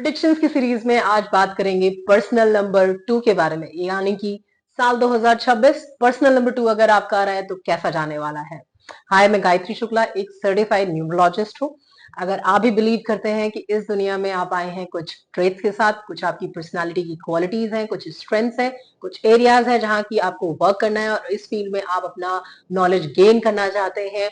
Predictions की series में आज बात करेंगे पर्सनल नंबर 2 के बारे में, यानी कि साल 2026 पर्सनल नंबर 2 अगर आपका आ रहा है तो कैसा जाने वाला है। हाय, मैं गायत्री शुक्ला, एक सर्टिफाइड न्यूमरोलॉजिस्ट हूँ। अगर आप भी बिलीव करते हैं कि इस दुनिया में आप आए हैं कुछ ट्रेट्स के साथ, कुछ आपकी पर्सनालिटी की क्वालिटीज हैं, कुछ स्ट्रेंथ्स हैं, कुछ एरियाज हैं जहां की आपको वर्क करना है और इस फील्ड में आप अपना नॉलेज गेन करना चाहते हैं,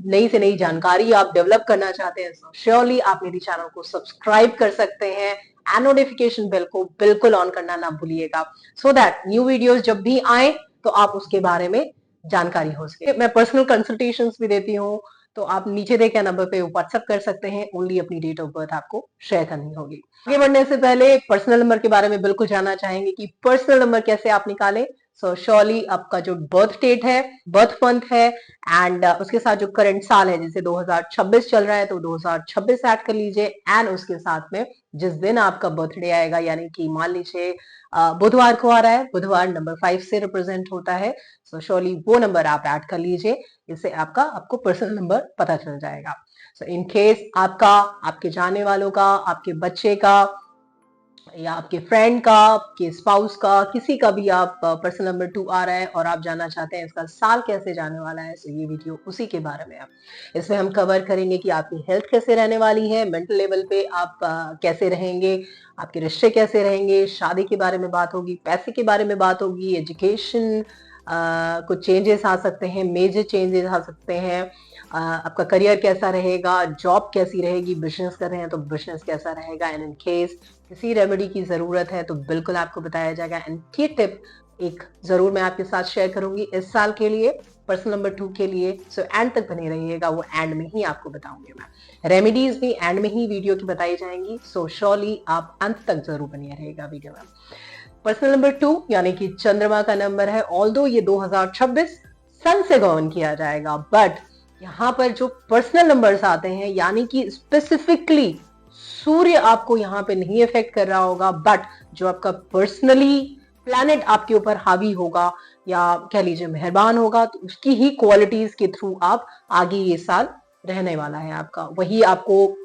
नई से नई जानकारी आप डेवलप करना चाहते हैं, तो श्योरली आप मेरी चैनल को सब्सक्राइब कर सकते हैं एंड नोटिफिकेशन बेल को बिल्कुल ऑन करना ना भूलिएगा, सो दैट न्यू वीडियोस जब भी आए तो आप उसके बारे में जानकारी हो सके। मैं पर्सनल कंसल्टेशंस भी देती हूँ, तो आप नीचे देखे नंबर पे व्हाट्सएप कर सकते हैं। ओनली अपनी डेट ऑफ बर्थ आपको शेयर करनी होगी। आगे बढ़ने से पहले पर्सनल नंबर के बारे में बिल्कुल जानना चाहेंगे कि पर्सनल नंबर कैसे आप निकालें। सो श्योरली आपका जो बर्थ डेट है, बर्थ मंथ है एंड उसके साथ जो करंट साल है, जैसे 2026 चल रहा है तो 2026 ऐड कर लीजिए एंड उसके साथ में जिस दिन आपका बर्थडे आएगा, यानी कि मान लीजिए बुधवार को आ रहा है, बुधवार नंबर 5 से रिप्रेजेंट होता है, सो श्योरली वो नंबर आप ऐड कर लीजिए। इससे आपको पर्सनल नंबर पता चल जाएगा। सो इन केस आपका, आपके जाने वालों का, आपके बच्चे का या आपके फ्रेंड का, आपके स्पाउस का, किसी का भी आप पर्सनल नंबर 2 आ रहा है और आप जानना चाहते हैं इसका साल कैसे जाने वाला है, तो ये वीडियो उसी के बारे में है। इसमें हम कवर करेंगे कि आपकी हेल्थ कैसे रहने वाली है, मेंटल लेवल पे आप कैसे रहेंगे, आपके रिश्ते कैसे रहेंगे, शादी के बारे में बात होगी, पैसे के बारे में बात होगी, एजुकेशन कुछ चेंजेस आ सकते हैं, मेजर चेंजेस आ सकते हैं, आपका करियर कैसा रहेगा, जॉब कैसी रहेगी, बिजनेस कर रहे हैं तो बिजनेस कैसा रहेगा, एंड इन केस किसी रेमेडी की जरूरत है तो बिल्कुल आपको बताया जाएगा। एंड की टिप एक जरूर मैं आपके साथ शेयर करूंगी इस साल के लिए, पर्सनल नंबर 2 के लिए। सो एंड तक बने रहिएगा, वो एंड में ही आपको बताऊंगी मैं। रेमेडीज भी एंड में ही वीडियो की बताई जाएंगी, सो श्योरली आप अंत तक जरूर बने रहिएगा वीडियो में। पर्सनल नंबर 2 यानी कि चंद्रमा का नंबर है। ऑल्दो ये 2026 सन से गवर्न किया जाएगा, बट यहाँ पर जो पर्सनल नंबर्स आते हैं, यानी कि स्पेसिफिकली सूर्य आपको यहाँ पे नहीं इफेक्ट कर रहा होगा, बट जो आपका पर्सनली प्लैनेट आपके ऊपर हावी होगा या कह लीजिए मेहरबान होगा, तो उसकी ही क्वालिटीज के थ्रू आप आगे ये साल रहने वाला है आपका, वही आपको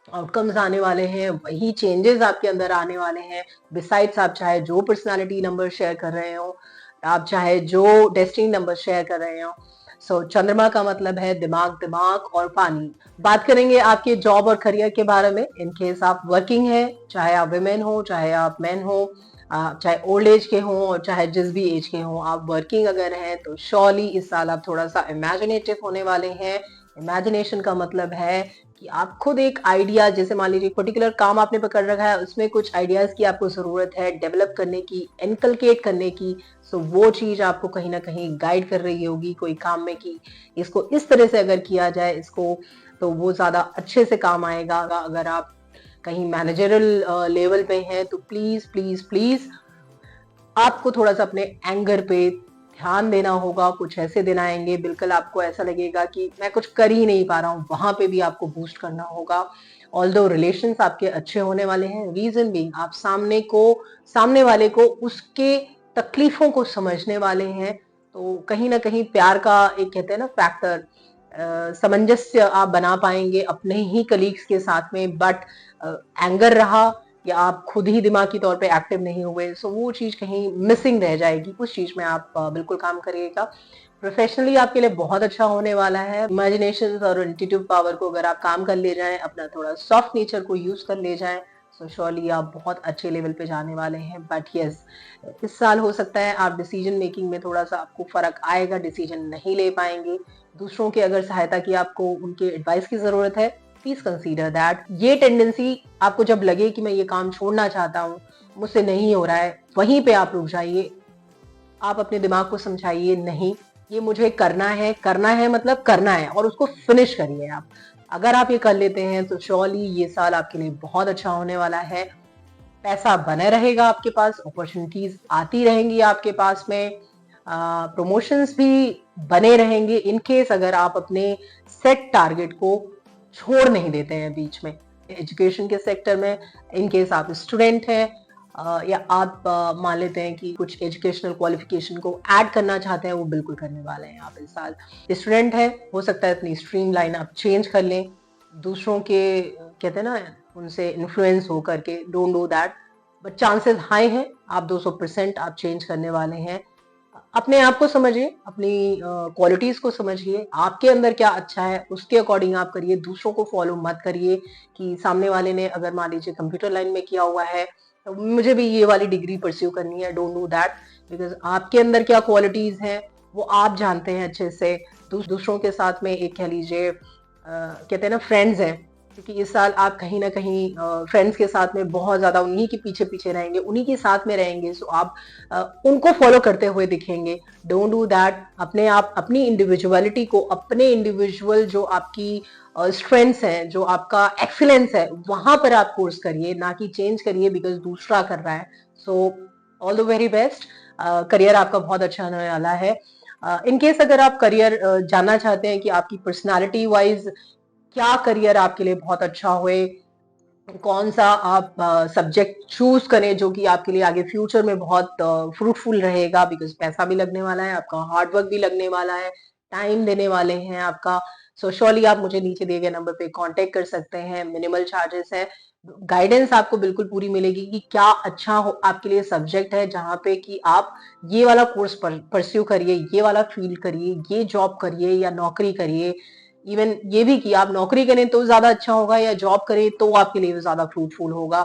आउटकम्स आने वाले हैं, वही चेंजेस आपके अंदर आने वाले हैं। बिसाइड्स आप चाहे जो पर्सनालिटी नंबर शेयर कर रहे हो, आप चाहे जो डेस्टिनी नंबर शेयर कर रहे हो। सो चंद्रमा का मतलब है दिमाग, दिमाग और पानी। बात करेंगे आपके जॉब और करियर के बारे में। इन केस आप वर्किंग है, चाहे आप विमेन हो, चाहे आप मैन हो, चाहे ओल्ड एज के हो और चाहे जिस भी एज के हो, आप वर्किंग अगर हैं तो श्योरली इस साल आप थोड़ा सा इमेजिनेटिव होने वाले हैं। इमेजिनेशन का मतलब है कि आप खुद एक आइडिया, जैसे मान लीजिए पर्टिकुलर काम आपने पकड़ रखा है, उसमें कुछ आइडियाज की आपको जरूरत है डेवलप करने की, इनकलकेट करने की। सो वो चीज आपको कहीं ना कहीं गाइड कर रही होगी कोई काम में कि इसको इस तरह से अगर किया जाए इसको, तो वो ज्यादा अच्छे से काम आएगा। अगर आप कहीं मैनेजरल लेवल पे हैं तो प्लीज प्लीज प्लीज आपको थोड़ा सा अपने एंगर पे ध्यान देना होगा। कुछ ऐसे दिन आएंगे बिल्कुल आपको ऐसा लगेगा कि मैं कुछ कर ही नहीं पा रहा हूँ, वहां पे भी आपको बूस्ट करना होगा। ऑल्दो रिलेशंस आपके अच्छे होने वाले हैं, रीजन भी आप सामने वाले को उसके तकलीफों को समझने वाले हैं, तो कहीं ना कहीं प्यार का एक कहते हैं ना फैक्टर, सामंजस्य आप बना पाएंगे अपने ही कलीग्स के साथ में। बट एंगर रहा या आप खुद ही दिमागी तौर पे एक्टिव नहीं हुए, सो वो चीज कहीं मिसिंग रह जाएगी। उस चीज में आप बिल्कुल काम करिएगा। प्रोफेशनली आपके लिए बहुत अच्छा होने वाला है। इमेजिनेशन और इंट्यूटिव पावर को अगर आप काम कर ले जाएं, अपना थोड़ा सॉफ्ट नेचर को यूज कर ले जाएं, सो श्योरली आप बहुत अच्छे लेवल पे जाने वाले हैं। बट यस, इस साल हो सकता है आप डिसीजन मेकिंग में थोड़ा सा आपको फर्क आएगा, डिसीजन नहीं ले पाएंगे। दूसरों की अगर सहायता की आपको उनके एडवाइस की जरूरत है, प्लीज कंसीडर दैट। ये टेंडेंसी आपको जब लगे कि मैं ये काम छोड़ना चाहता हूँ, मुझसे नहीं हो रहा है, वहीं पे आप रुक जाइए। आप अपने दिमाग को समझाइए नहीं, ये मुझे करना है मतलब करना है, और उसको फिनिश करिए आप। अगर आप ये कर लेते हैं तो श्योरली ये साल आपके लिए बहुत अच्छा होने वाला है। पैसा बने रहेगा आपके पास, अपॉर्चुनिटीज आती रहेंगी आपके पास में, प्रमोशंस भी बने रहेंगे इन केस अगर आप अपने सेट टारगेट को छोड़ नहीं देते हैं बीच में। एजुकेशन के सेक्टर में इन केस आप स्टूडेंट हैं या आप मान लेते हैं कि कुछ एजुकेशनल क्वालिफिकेशन को ऐड करना चाहते हैं, वो बिल्कुल करने वाले हैं आप इस साल। स्टूडेंट है, हो सकता है अपनी स्ट्रीम लाइन आप चेंज कर लें, दूसरों के कहते हैं ना उनसे इन्फ्लुएंस हो करके, don't do that. But chances high हैं आप 200% आप चेंज करने वाले हैं। अपने आप को समझिए, अपनी क्वालिटीज को समझिए, आपके अंदर क्या अच्छा है उसके अकॉर्डिंग आप करिए, दूसरों को फॉलो मत करिए कि सामने वाले ने अगर मान लीजिए कंप्यूटर लाइन में किया हुआ है तो मुझे भी ये वाली डिग्री परस्यू करनी है। डोंट डू दैट, बिकॉज आपके अंदर क्या क्वालिटीज हैं वो आप जानते हैं अच्छे से। दूसरों के साथ में एक कह लीजिए कहते हैं ना फ्रेंड्स हैं, क्योंकि इस साल आप कहीं ना कहीं फ्रेंड्स के साथ में बहुत ज्यादा उन्हीं के पीछे पीछे रहेंगे, उन्हीं के साथ में रहेंगे, सो आप उनको फॉलो करते हुए दिखेंगे। Don't do that. अपने आप अपनी इंडिविजुअलिटी को, अपने इंडिविजुअल जो आपकी स्ट्रेंथ्स हैं, जो आपका एक्सीलेंस है, वहां पर आप कोर्स करिए, ना कि चेंज करिए बिकॉज दूसरा कर रहा है। So all the very best. Career आपका बहुत अच्छा होने वाला है। इन केस अगर आप करियर जानना चाहते हैं कि आपकी पर्सनालिटी वाइज क्या करियर आपके लिए बहुत अच्छा हुए, कौन सा आप सब्जेक्ट चूज करें जो कि आपके लिए आगे फ्यूचर में बहुत फ्रूटफुल रहेगा, बिकॉज पैसा भी लगने वाला है, आपका हार्ड वर्क भी लगने वाला है, टाइम देने वाले हैं आपका। सो श्योरली आप मुझे नीचे दिए गए नंबर पे कांटेक्ट कर सकते हैं, मिनिमल चार्जेस है, गाइडेंस आपको बिल्कुल पूरी मिलेगी कि क्या अच्छा हो आपके लिए सब्जेक्ट है जहां पे कि आप ये वाला कोर्स परस्यू करिए, ये वाला फील्ड करिए, ये जॉब करिए या नौकरी करिए। इवन ये भी कि आप नौकरी करें तो ज्यादा अच्छा होगा या जॉब करें तो आपके लिए ज्यादा फ्रूटफुल होगा।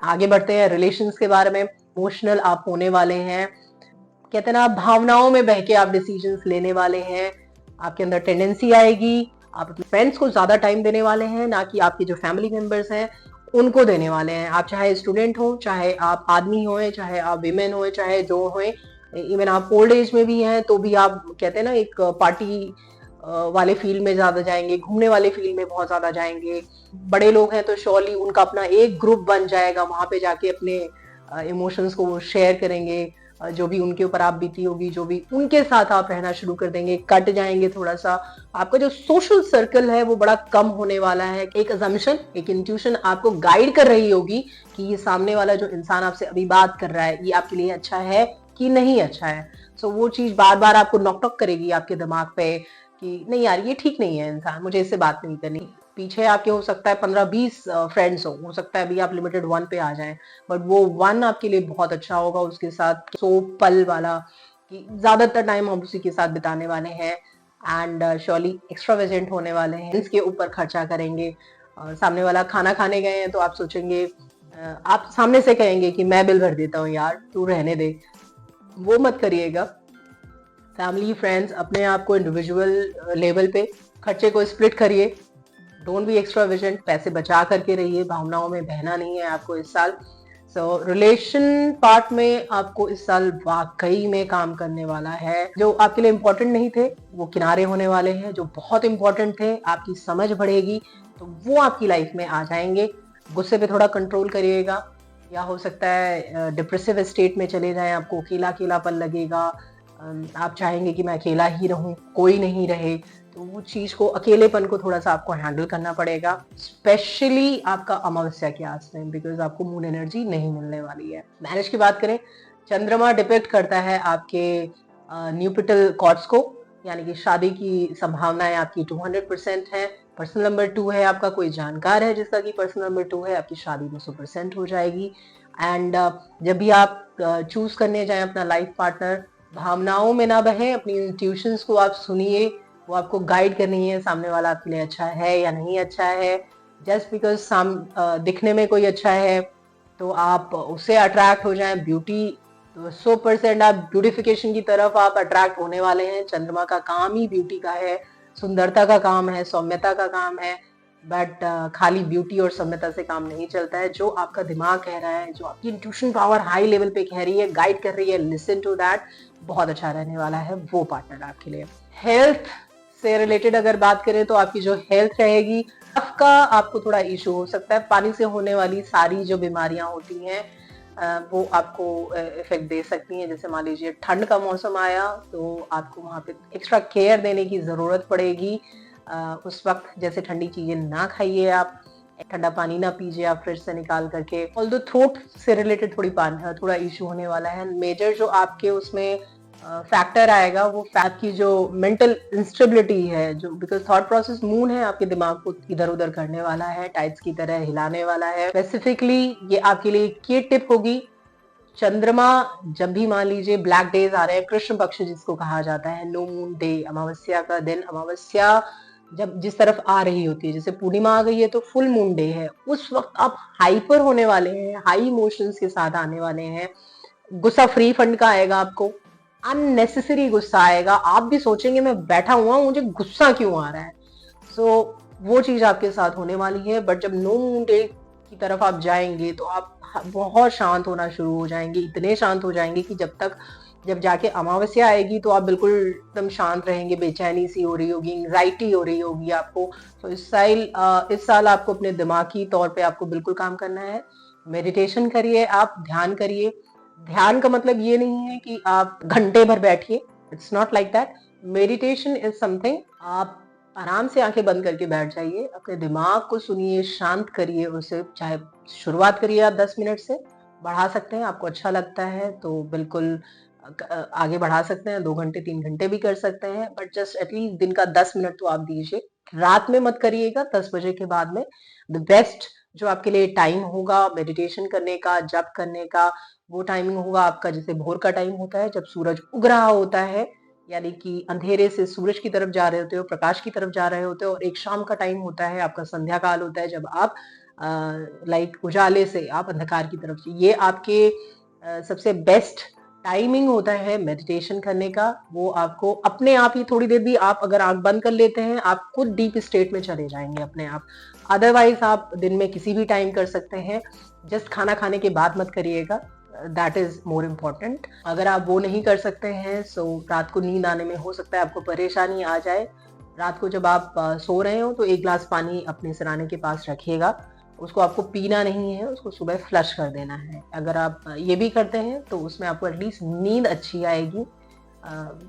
आगे बढ़ते हैं रिलेशंस के बारे में। इमोशनल आप होने वाले हैं, कहते हैं ना भावनाओं में बह के आप डिसीजंस लेने वाले हैं। आपके अंदर टेंडेंसी आएगी, आप अपने फ्रेंड्स को ज्यादा टाइम देने वाले हैं, ना कि आपके जो फैमिली मेंबर्स हैं उनको देने वाले हैं। आप चाहे स्टूडेंट हो, चाहे आप आदमी हो, चाहे आप विमेन हो, चाहे जो हो, इवन आप ओल्ड एज में भी हैं तो भी आप कहते हैं ना एक पार्टी वाले फील्ड में ज्यादा जाएंगे, घूमने वाले फील्ड में बहुत ज्यादा जाएंगे। बड़े लोग हैं तो श्योरली उनका अपना एक ग्रुप बन जाएगा, वहां पे जाके अपने इमोशंस को वो शेयर करेंगे, जो भी उनके ऊपर आप बीती होगी, जो भी उनके साथ आप रहना शुरू कर देंगे, कट जाएंगे थोड़ा सा। आपका जो सोशल सर्कल है वो बड़ा कम होने वाला है। एक अजम्पशन, एक इंट्यूशन आपको गाइड कर रही होगी कि ये सामने वाला जो इंसान आपसे अभी बात कर रहा है ये आपके लिए अच्छा है कि नहीं अच्छा है। सो वो चीज बार बार आपको नॉक टॉक करेगी आपके दिमाग पे कि नहीं यार ये ठीक नहीं है इंसान, मुझे इससे बात नहीं करनी। पीछे आपके हो सकता है 15-20 फ्रेंड्स हो सकता है अभी आप लिमिटेड वन पे आ जाएं, बट वो वन आपके लिए बहुत अच्छा होगा। उसके साथ सो पल वाला कि ज्यादातर टाइम हम उसी के साथ बिताने वाले हैं एंड श्योरली एक्स्ट्रावेजेंट होने वाले हैं, इसके ऊपर खर्चा करेंगे। सामने वाला खाना खाने गए हैं तो आप सोचेंगे, आप सामने से कहेंगे कि मैं बिल भर देता हूँ यार तू रहने दे, वो मत करिएगा। फैमिली फ्रेंड्स अपने आप को इंडिविजुअल लेवल पे खर्चे को स्प्लिट करिए। डोंट बी एक्स्ट्रावेजेंट, पैसे बचा करके रहिए, भावनाओं में बहना नहीं है आपको इस साल। सो रिलेशन पार्ट में आपको इस साल वाकई में काम करने वाला है। जो आपके लिए इंपॉर्टेंट नहीं थे वो किनारे होने वाले हैं, जो बहुत इंपॉर्टेंट थे आपकी समझ बढ़ेगी तो वो आपकी लाइफ में आ जाएंगे। गुस्से पे थोड़ा कंट्रोल करिएगा, या हो सकता है डिप्रेसिव स्टेट में चले जाएं, आपको अकेला अकेलापन लगेगा, आप चाहेंगे कि मैं अकेला ही रहूं, कोई नहीं रहे, तो वो चीज को, अकेलेपन को थोड़ा सा आपको हैंडल करना पड़ेगा, स्पेशली आपका अमावस्या के आस में, बिकॉज आपको मून एनर्जी नहीं मिलने वाली है। मैरिज की बात करें, चंद्रमा डिपेक्ट करता है आपके न्यूपिटल कॉर्ड्स को, यानी कि शादी की संभावनाएं आपकी 200% है। पर्सनल नंबर 2 है आपका, कोई जानकार है जिसका कि पर्सनल नंबर 2 है, आपकी शादी 200% हो जाएगी। एंड जब भी आप चूज करने जाएं अपना लाइफ पार्टनर, भावनाओं में ना बहें, अपनी इंट्यूशंस को आप सुनिए, वो आपको गाइड करनी है सामने वाला आपके लिए अच्छा है या नहीं अच्छा है। जस्ट बिकॉज दिखने में कोई अच्छा है तो आप उससे अट्रैक्ट हो जाएं, ब्यूटी तो 100% आप ब्यूटिफिकेशन की तरफ आप अट्रैक्ट होने वाले हैं। चंद्रमा का काम ही ब्यूटी का है, सुंदरता का काम है, सौम्यता का काम है। बट खाली ब्यूटी और सौम्यता से काम नहीं चलता है। जो आपका दिमाग कह रहा है, जो आपकी इंट्यूशन पावर हाई लेवल पे कह रही है, गाइड कर रही है, लिसन टू दैट, बहुत अच्छा रहने वाला है वो पार्टनर आपके लिए। हेल्थ से रिलेटेड अगर बात करें तो आपकी जो हेल्थ रहेगी, आपका आपको थोड़ा इशू हो सकता है। पानी से होने वाली सारी जो बीमारियां होती हैं वो आपको इफेक्ट दे सकती हैं। जैसे मान लीजिए ठंड का मौसम आया तो आपको वहां पे एक्स्ट्रा केयर देने की जरूरत पड़ेगी। उस वक्त जैसे ठंडी चीजें ना खाइए, आप ठंडा पानी ना पीजिए आप फ्रिज से निकाल करके। ऑल्दो थ्रोट से रिलेटेड थोड़ा इशू होने वाला है। मेजर जो आपके उसमें फैक्टर आएगा, वो आपकी जो मेंटल इंस्टेबिलिटी है, जो बिकॉज थॉट प्रोसेस मून है, आपके दिमाग को इधर उधर करने वाला है, टाइट्स की तरह हिलाने वाला है। स्पेसिफिकली ये आपके लिए ये टिप होगी, चंद्रमा जब भी मान लीजिए ब्लैक डेज आ रहे हैं, कृष्ण पक्ष जिसको कहा जाता है, नो मून डे, अमावस्या का दिन, अमावस्या जब जिस तरफ आ रही होती है, जैसे पूर्णिमा आ गई है तो फुल मून डे है, उस वक्त आप हाइपर होने वाले हैं, हाई इमोशंस के साथ आने वाले हैं, गुस्सा फ्री फंड का आएगा आपको, अननेसेसरी गुस्सा आएगा, आप भी सोचेंगे मैं बैठा हुआ हूं मुझे गुस्सा क्यों आ रहा है। वो चीज आपके साथ होने वाली है। बट जब नो मून डे की तरफ आप जाएंगे तो आप बहुत शांत होना शुरू हो जाएंगे, इतने शांत हो जाएंगे कि जब जाके अमावस्या आएगी तो आप बिल्कुल एकदम शांत रहेंगे, बेचैनी सी हो रही होगी, एंग्जाइटी हो रही होगी आपको। तो इस साल आपको अपने दिमागी तौर पे आपको बिल्कुल काम करना है। मेडिटेशन करिए, आप ध्यान करिए। ध्यान का मतलब ये नहीं है कि आप घंटे भर बैठिए, it's not like that. Meditation is something, आप आराम से आंखें बंद करके बैठ जाइए, अपने दिमाग को सुनिए, शांत करिए उसे। चाहे शुरुआत करिए आप 10 मिनट से, बढ़ा सकते हैं, आपको अच्छा लगता है तो बिल्कुल आगे बढ़ा सकते हैं, 2 घंटे 3 घंटे भी कर सकते हैं, बट जस्ट एटलीस्ट दिन का 10 मिनट तो आप दीजिए। रात में मत करिएगा, 10 बजे के बाद में। द बेस्ट जो आपके लिए टाइम होगा मेडिटेशन करने का, जप करने का, वो टाइमिंग होगा आपका जैसे भोर का टाइम होता है, जब सूरज उग रहा होता है, यानी कि अंधेरे से सूरज की तरफ जा रहे होते हो, प्रकाश की तरफ जा रहे होते हो। और एक शाम का टाइम होता है आपका, संध्या काल होता है, जब आप लाइक उजाले से आप अंधकार की तरफ से, ये आपके सबसे बेस्ट टाइमिंग होता है मेडिटेशन करने का। वो आपको अपने आप ही थोड़ी देर भी आप अगर आंख बंद कर लेते हैं, आप खुद डीप स्टेट में चले जाएंगे अपने आप। अदरवाइज आप दिन में किसी भी टाइम कर सकते हैं, जस्ट खाना खाने के बाद मत करिएगा, दैट इज मोर इम्पोर्टेंट। अगर आप वो नहीं कर सकते हैं सो रात को नींद आने में हो सकता है आपको परेशानी आ जाए। रात को जब आप सो रहे हो तो 1 ग्लास पानी अपने सिराने के पास रखिएगा, उसको आपको पीना नहीं है, उसको सुबह फ्लश कर देना है। अगर आप ये भी करते हैं तो उसमें आपको एटलीस्ट नींद अच्छी आएगी,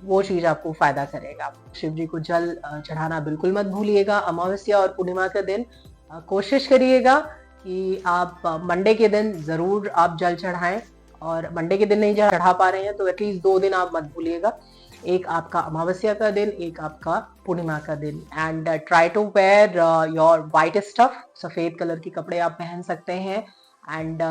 वो चीज आपको फायदा करेगा। शिव जी को जल चढ़ाना बिल्कुल मत भूलिएगा। अमावस्या और पूर्णिमा के दिन कोशिश करिएगा कि आप मंडे के दिन जरूर आप जल चढ़ाएं, और मंडे के दिन नहीं चढ़ा पा रहे हैं तो एटलीस्ट 2 दिन आप मत भूलिएगा, एक आपका अमावस्या का दिन, एक आपका पूर्णिमा का दिन। And try to wear your white stuff, सफेद कलर के कपड़े आप पहन सकते हैं। एंड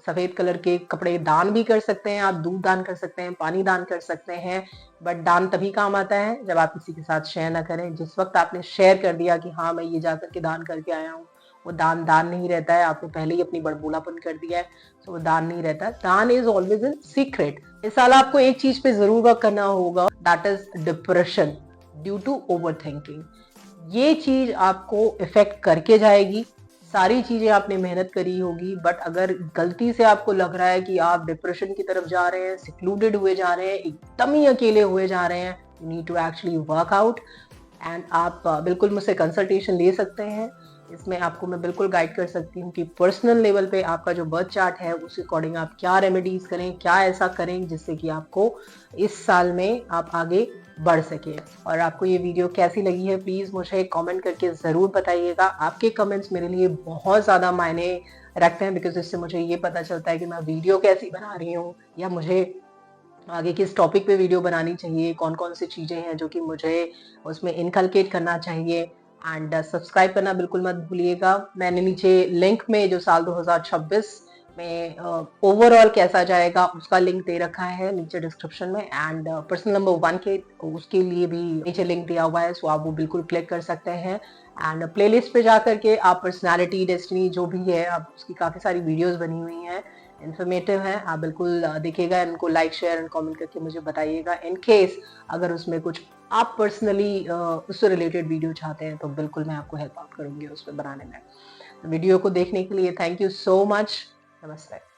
सफेद कलर के कपड़े दान भी कर सकते हैं, आप दूध दान कर सकते हैं, पानी दान कर सकते हैं। बट दान तभी काम आता है जब आप किसी के साथ शेयर ना करें। जिस वक्त आपने शेयर कर दिया कि हाँ मैं ये जाकर के दान करके आया हूँ, वो दान नहीं रहता है, आपने पहले ही अपनी बड़बोलापन कर दिया है, तो वो दान नहीं रहता। दान इज ऑलवेज इन सीक्रेट। इस साल आपको एक चीज पे जरूर वर्क करना होगा, that is depression due to over thinking. ये चीज आपको इफेक्ट करके जाएगी। सारी चीजें आपने मेहनत करी होगी, बट अगर गलती से आपको लग रहा है कि आप डिप्रेशन की तरफ जा रहे हैं, सिक्लूडेड हुए जा रहे हैं, एकदम ही अकेले हुए जा रहे हैं, you need to actually work out. And आप बिल्कुल मुझसे कंसल्टेशन ले सकते हैं। इसमें आपको मैं बिल्कुल गाइड कर सकती हूँ कि पर्सनल लेवल पे आपका जो बर्थ चार्ट है उसके अकॉर्डिंग आप क्या रेमेडीज करें, क्या ऐसा करें जिससे कि आपको इस साल में आप आगे बढ़ सके। और आपको ये वीडियो कैसी लगी है प्लीज मुझे कमेंट करके जरूर बताइएगा। आपके कमेंट्स मेरे लिए बहुत ज्यादा मायने रखते हैं, बिकॉज इससे मुझे ये पता चलता है कि मैं वीडियो कैसी बना रही हूँ, या मुझे आगे किस टॉपिक पे वीडियो बनानी चाहिए, कौन कौन सी चीजें हैं जो कि मुझे उसमें इनकलकेट करना चाहिए। एंड सब्सक्राइब करना बिल्कुल मत भूलिएगा। मैंने नीचे लिंक में जो साल 2026 में ओवरऑल कैसा जाएगा उसका लिंक दे रखा है नीचे डिस्क्रिप्शन में। एंड पर्सनल नंबर 1 के उसके लिए भी नीचे लिंक दिया हुआ है, सो आप वो बिल्कुल क्लिक कर सकते हैं। एंड प्लेलिस्ट पे जा करके आप पर्सनालिटी डेस्टिनी जो भी है, आप उसकी काफी सारी वीडियोस बनी हुई हैं, इन्फॉर्मेटिव है, आप बिल्कुल देखिएगा, इनको लाइक शेयर एंड कमेंट करके मुझे बताइएगा। इन केस अगर उसमें कुछ आप पर्सनली उससे रिलेटेड वीडियो चाहते हैं तो बिल्कुल मैं आपको हेल्प आउट करूंगी उसमें बनाने में। वीडियो को देखने के लिए थैंक यू सो मच। नमस्ते।